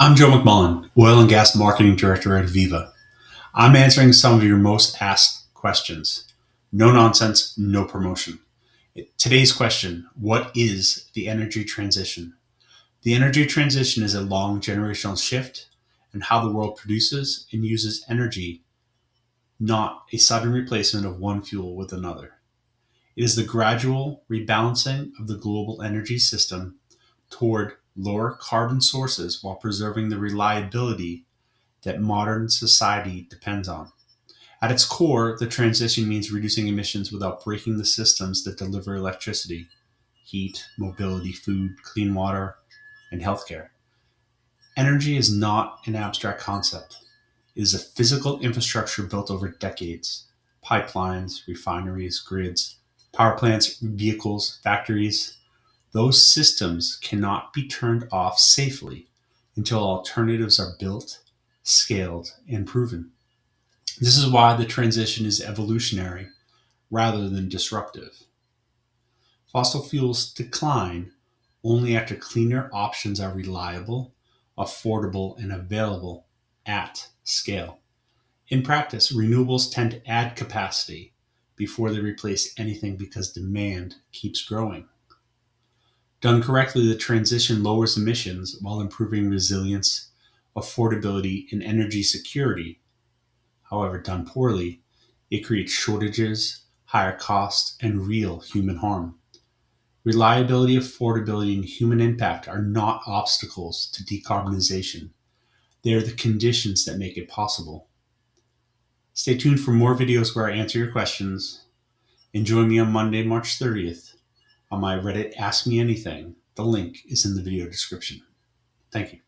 I'm Joe McMullen, Oil and Gas Marketing Director at AVEVA. I'm answering some of your most asked questions. No nonsense, no promotion. Today's question: what is the energy transition? The energy transition is a long generational shift in how the world produces and uses energy, not a sudden replacement of one fuel with another. It is the gradual rebalancing of the global energy system toward lower carbon sources while preserving the reliability that modern society depends on. At its core, the transition means reducing emissions without breaking the systems that deliver electricity, heat, mobility, food, clean water, and healthcare. Energy is not an abstract concept. It is a physical infrastructure built over decades. Pipelines, refineries, grids, power plants, vehicles, factories. Those systems cannot be turned off safely until alternatives are built, scaled, and proven. This is why the transition is evolutionary rather than disruptive. Fossil fuels decline only after cleaner options are reliable, affordable, and available at scale. In practice, renewables tend to add capacity before they replace anything because demand keeps growing. Done correctly, the transition lowers emissions while improving resilience, affordability, and energy security. However, done poorly, it creates shortages, higher costs, and real human harm. Reliability, affordability, and human impact are not obstacles to decarbonization. They are the conditions that make it possible. Stay tuned for more videos where I answer your questions. And join me on Monday, March 30th on my Reddit Ask Me Anything. The link is in the video description. Thank you.